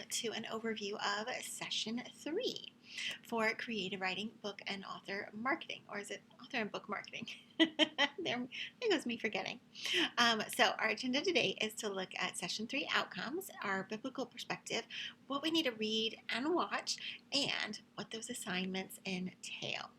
to an overview of Session 3 for creative writing, book, and author marketing. Or is it author and book marketing? there goes me forgetting. So our agenda today is to look at Session 3 outcomes, our biblical perspective, what we need to read and watch, and what those assignments entail.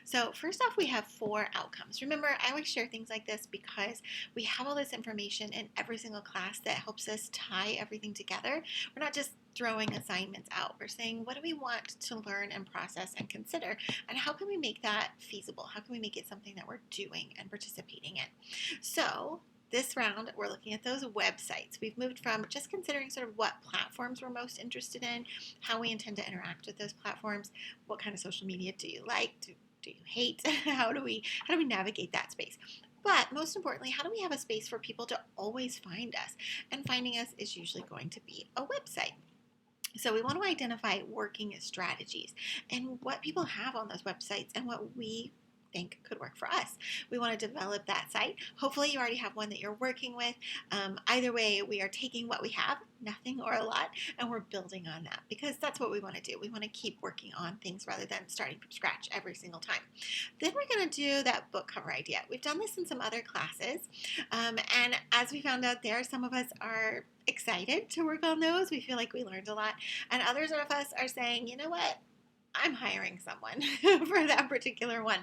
So first off, we have 4 outcomes. Remember, I always share things like this because we have all this information in every single class that helps us tie everything together. We're not just throwing assignments out. We're saying, what do we want to learn and process and consider? And how can we make that feasible? How can we make it something that we're doing and participating in? So this round, we're looking at those websites. We've moved from just considering sort of what platforms we're most interested in, how we intend to interact with those platforms, what kind of social media do you like, do you hate? How do we navigate that space? But most importantly, how do we have a space for people to always find us? And finding us is usually going to be a website. So we want to identify working strategies and what people have on those websites and what we think could work for us. We want to develop that site. Hopefully you already have one that you're working with. Either way, we are taking what we have, nothing or a lot, and we're building on that because that's what we want to do. We want to keep working on things rather than starting from scratch every single time. Then we're going to do that book cover idea. We've done this in some other classes, and as we found out there, some of us are excited to work on those. We feel like we learned a lot, and others of us are saying, you know what? I'm hiring someone for that particular one.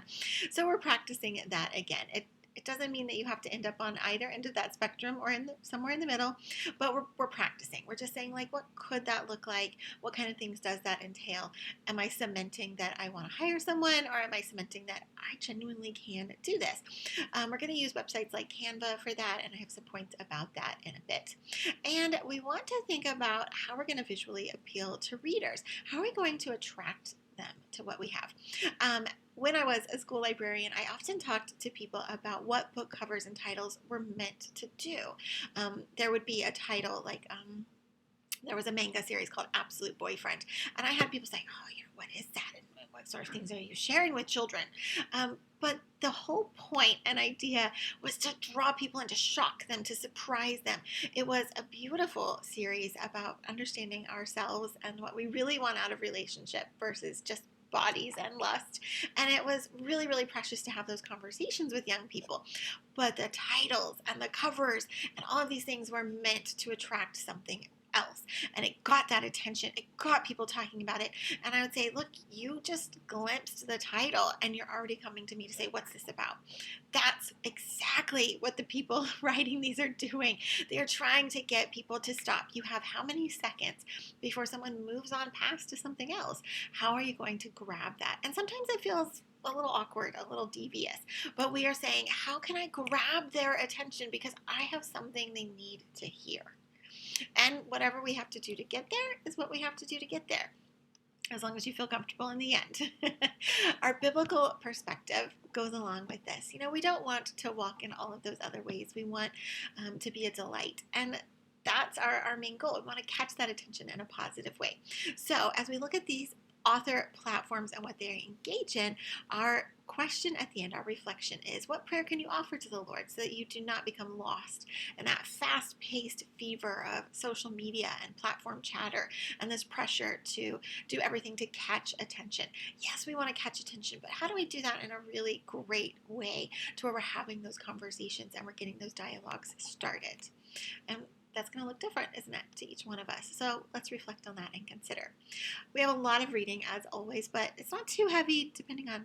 So we're practicing that again. It doesn't mean that you have to end up on either end of that spectrum or somewhere in the middle, but we're practicing. We're just saying, like, what could that look like? What kind of things does that entail? Am I cementing that I want to hire someone, or am I cementing that I genuinely can do this? We're going to use websites like Canva for that, and I have some points about that in a bit. And we want to think about how we're going to visually appeal to readers. How are we going to attract them to what we have? When I was a school librarian, I often talked to people about what book covers and titles were meant to do. There would be a title like, there was a manga series called Absolute Boyfriend, and I had people saying, oh, what is that? And what sort of things are you sharing with children? But the whole point and idea was to draw people in, to shock them, to surprise them. It was a beautiful series about understanding ourselves and what we really want out of relationship versus just bodies and lust. And it was really, really precious to have those conversations with young people. But the titles and the covers and all of these things were meant to attract something else. And it got that attention. It got people talking about it. And I would say, look, you just glimpsed the title and you're already coming to me to say, what's this about? That's exactly what the people writing these are doing. They are trying to get people to stop. You have how many seconds before someone moves on past to something else? How are you going to grab that? And sometimes it feels a little awkward, a little devious, but we are saying, how can I grab their attention because I have something they need to hear? And whatever we have to do to get there is what we have to do to get there, as long as you feel comfortable in the end. Our biblical perspective goes along with this. We don't want to walk in all of those other ways. We want to be a delight. And that's our main goal. We want to catch that attention in a positive way. So as we look at these author platforms and what they engage in, our question at the end, our reflection is, what prayer can you offer to the Lord so that you do not become lost in that fast-paced fever of social media and platform chatter and this pressure to do everything to catch attention? Yes, we want to catch attention, but how do we do that in a really great way to where we're having those conversations and we're getting those dialogues started? And that's going to look different, isn't it, to each one of us? So let's reflect on that and consider. We have a lot of reading, as always, but it's not too heavy depending on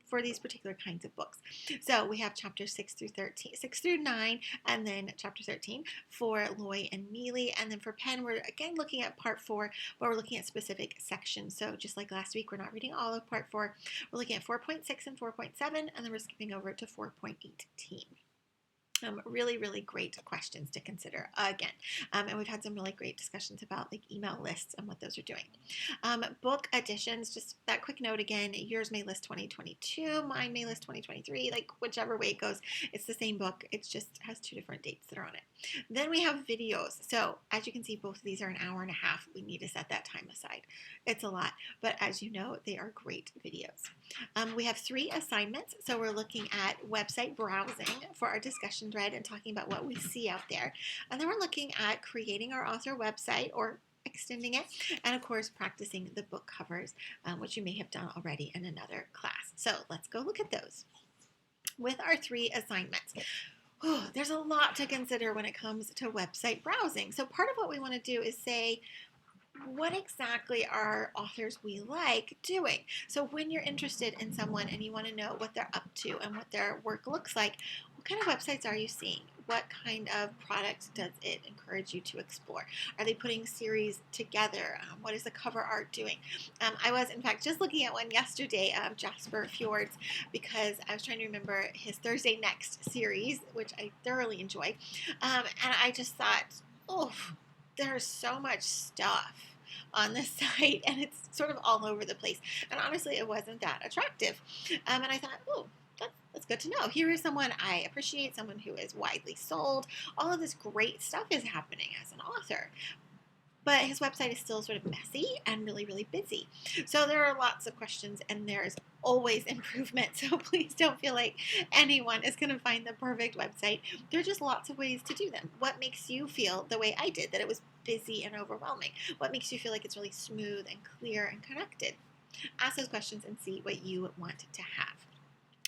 for these particular kinds of books. So we have chapters 6 through 9, and then chapter 13 for Loy and Mealy. And then for Penn, we're again looking at part 4, but we're looking at specific sections. So just like last week, we're not reading all of part 4. We're looking at 4.6 and 4.7, and then we're skipping over to 4.18. Really, really great questions to consider again. And we've had some really great discussions about like email lists and what those are doing. Book additions, just that quick note again, yours may list 2022, mine may list 2023, like whichever way it goes, it's the same book. It just has 2 different dates that are on it. Then we have videos. So as you can see, both of these are an hour and a half. We need to set that time aside. It's a lot, but as you know, they are great videos. We have 3 assignments. So we're looking at website browsing for our discussion thread and talking about what we see out there. And then we're looking at creating our author website or extending it, and of course practicing the book covers, which you may have done already in another class. So let's go look at those. With our 3 assignments, there's a lot to consider when it comes to website browsing. So part of what we want to do is say, what exactly are authors we like doing? So when you're interested in someone and you want to know what they're up to and what their work looks like, what kind of websites are you seeing? What kind of products does it encourage you to explore? Are they putting series together? What is the cover art doing? I was, in fact, just looking at one yesterday, Jasper Fjord's, because I was trying to remember his Thursday Next series, which I thoroughly enjoy. And I just thought, oh, there's so much stuff on this site, and it's sort of all over the place. And honestly, it wasn't that attractive. And I thought, oh, that's good to know. Here is someone I appreciate, someone who is widely sold. All of this great stuff is happening as an author. But his website is still sort of messy and really, really busy. So there are lots of questions, and there's always improvement. So please don't feel like anyone is going to find the perfect website. There are just lots of ways to do them. What makes you feel the way I did, that it was busy and overwhelming? What makes you feel like it's really smooth and clear and connected? Ask those questions and see what you want to have.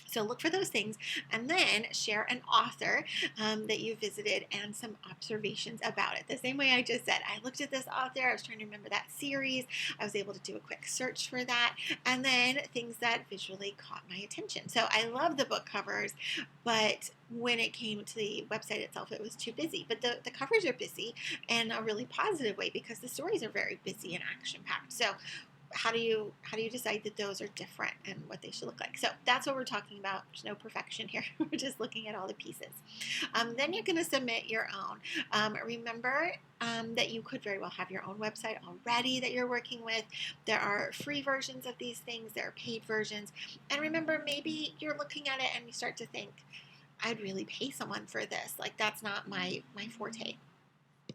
So look for those things, and then share an author that you visited and some observations about it. The same way I just said, I looked at this author, I was trying to remember that series, I was able to do a quick search for that, and then things that visually caught my attention. So I love the book covers, but when it came to the website itself, it was too busy. But the covers are busy in a really positive way, because the stories are very busy and action-packed. So how do you decide that those are different and what they should look like? So that's what we're talking about. There's no perfection here. We're just looking at all the pieces. Then you're going to submit your own. Remember that you could very well have your own website already that you're working with. There are free versions of these things. There are paid versions. And remember, maybe you're looking at it and you start to think, I'd really pay someone for this. Like, that's not my forte.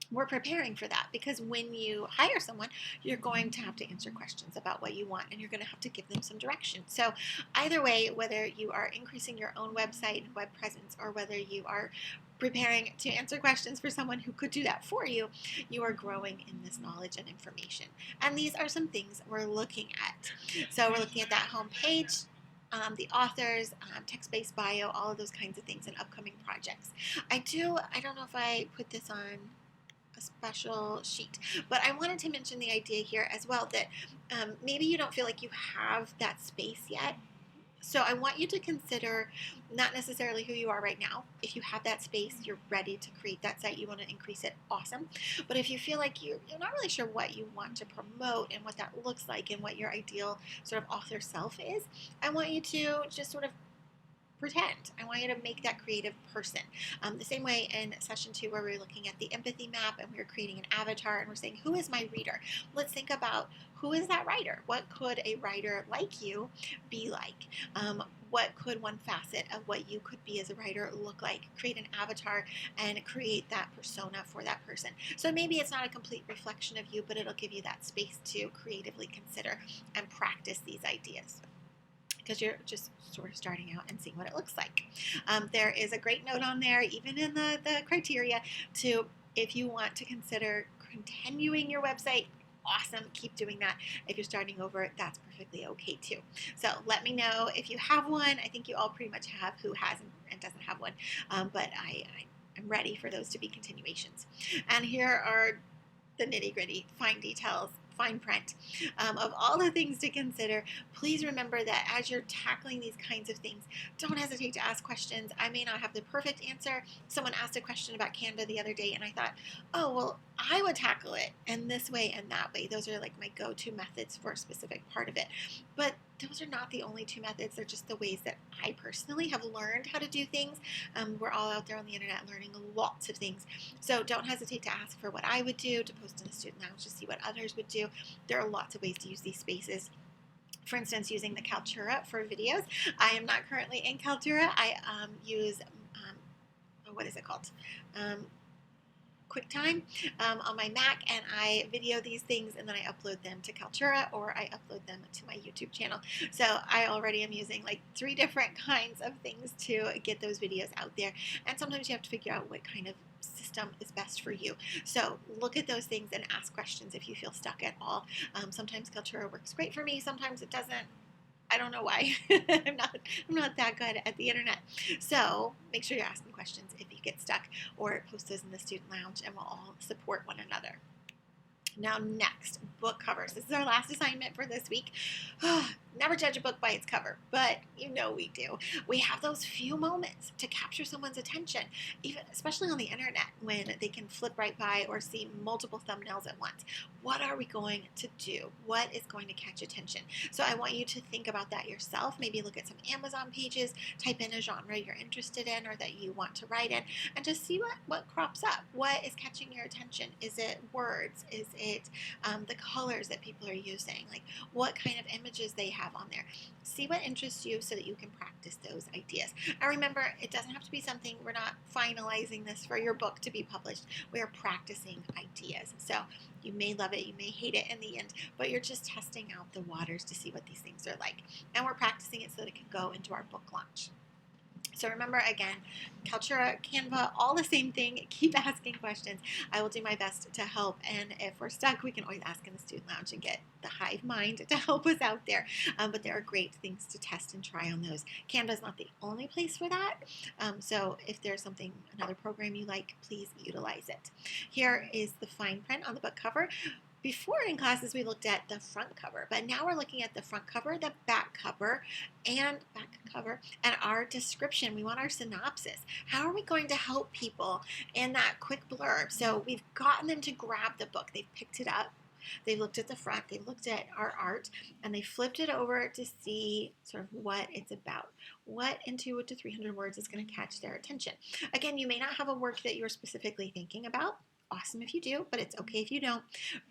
We're preparing for that, because when you hire someone, you're going to have to answer questions about what you want, and you're going to have to give them some direction. So either way, whether you are increasing your own website and web presence, or whether you are preparing to answer questions for someone who could do that for you, you are growing in this knowledge and information. And these are some things we're looking at. So we're looking at that home page, the authors, text-based bio, all of those kinds of things, and upcoming projects. I don't know if I put this on a special sheet, but I wanted to mention the idea here as well that maybe you don't feel like you have that space yet. So I want you to consider not necessarily who you are right now. If you have that space, you're ready to create that site, you want to increase it, awesome. But if you feel like you're not really sure what you want to promote and what that looks like and what your ideal sort of author self is, I want you to just sort of pretend. I want you to make that creative person. The same way in session 2, where we're looking at the empathy map and we're creating an avatar and we're saying, who is my reader? Let's think about, who is that writer? What could a writer like you be like? What could one facet of what you could be as a writer look like? Create an avatar and create that persona for that person. So maybe it's not a complete reflection of you, but it'll give you that space to creatively consider and practice these ideas, because you're just sort of starting out and seeing what it looks like. There is a great note on there, even in the criteria, to, if you want to consider continuing your website, awesome, keep doing that. If you're starting over, that's perfectly okay too. So let me know if you have one. I think you all pretty much have. Who hasn't and doesn't have one? But I'm ready for those to be continuations. And here are the nitty-gritty, fine details, fine print of all the things to consider. Please remember that as you're tackling these kinds of things, don't hesitate to ask questions. I may not have the perfect answer. Someone asked a question about Canva the other day, and I thought, oh, well, I would tackle it in this way and that way. Those are like my go-to methods for a specific part of it. But those are not the only 2 methods. They're just the ways that I personally have learned how to do things. We're all out there on the internet learning lots of things. So don't hesitate to ask for what I would do, to post in the student lounge to see what others would do. There are lots of ways to use these spaces. For instance, using the Kaltura for videos. I am not currently in Kaltura. I use, what is it called? QuickTime on my Mac, and I video these things and then I upload them to Kaltura, or I upload them to my YouTube channel. So I already am using like 3 different kinds of things to get those videos out there, and sometimes you have to figure out what kind of system is best for you. So look at those things and ask questions if you feel stuck at all. Sometimes Kaltura works great for me. Sometimes it doesn't. I don't know why. I'm not that good at the internet. So make sure you're asking questions if you get stuck, or post those in the student lounge and we'll all support one another. Now next, book covers. This is our last assignment for this week. Never judge a book by its cover, but you know we do. We have those few moments to capture someone's attention, even especially on the internet when they can flip right by or see multiple thumbnails at once. What are we going to do? What is going to catch attention? So I want you to think about that yourself. Maybe look at some Amazon pages, type in a genre you're interested in or that you want to write in, and just see what crops up. What is catching your attention? Is it words? Is it the colors that people are using? Like what kind of images they have on there. See what interests you so that you can practice those ideas. And remember, it doesn't have to be something, we're not finalizing this for your book to be published. We are practicing ideas. So you may love it, you may hate it in the end, but you're just testing out the waters to see what these things are like. And we're practicing it so that it can go into our book launch. So remember, again, Kaltura, Canva, all the same thing. Keep asking questions. I will do my best to help. And if we're stuck, we can always ask in the student lounge and get the hive mind to help us out there. But there are great things to test and try on those. Canva is not the only place for that. So if there's another program you like, please utilize it. Here is the fine print on the book cover. Before in classes, we looked at the front cover, but now we're looking at the front cover, the back cover, and our description. We want our synopsis. How are we going to help people in that quick blurb? So we've gotten them to grab the book. They've picked it up. They looked at the front, they looked at our art, and they flipped it over to see sort of what it's about. What in 200 to 300 words is going to catch their attention? Again, you may not have a work that you're specifically thinking about. Awesome if you do, but it's okay if you don't.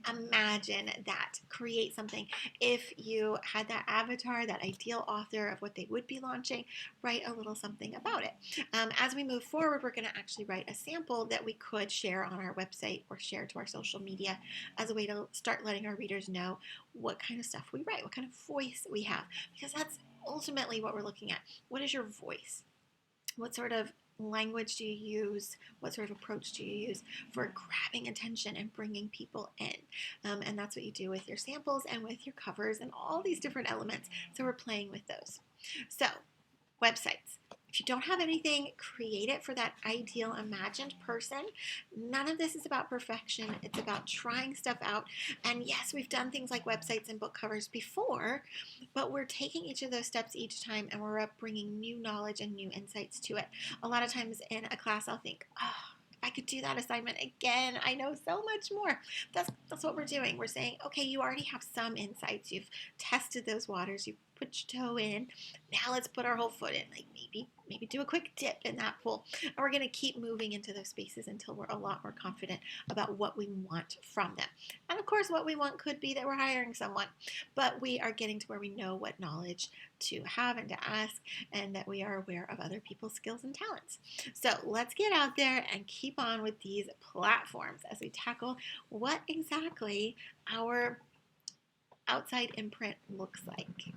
Imagine that. Create something. If you had that avatar, that ideal author of what they would be launching, write a little something about it. As we move forward, we're going to actually write a sample that we could share on our website or share to our social media as a way to start letting our readers know what kind of stuff we write, what kind of voice we have, because that's ultimately what we're looking at. What is your voice? What sort of language do you use? What sort of approach do you use for grabbing attention and bringing people in? And that's what you do with your samples and with your covers and all these different elements. So we're playing with those. So websites. If you don't have anything, create it for that ideal imagined person. None of this is about perfection. It's about trying stuff out. And yes, we've done things like websites and book covers before, but we're taking each of those steps each time and we're bringing new knowledge and new insights to it. A lot of times in a class, I'll think, oh, if I could do that assignment again, I know so much more. That's what we're doing. We're saying, okay, you already have some insights. You've tested those waters. You've put your toe in. Now let's put our whole foot in. Like maybe do a quick dip in that pool. And we're going to keep moving into those spaces until we're a lot more confident about what we want from them. And of course, what we want could be that we're hiring someone, but we are getting to where we know what knowledge to have and to ask, and that we are aware of other people's skills and talents. So let's get out there and keep on with these platforms as we tackle what exactly our outside imprint looks like.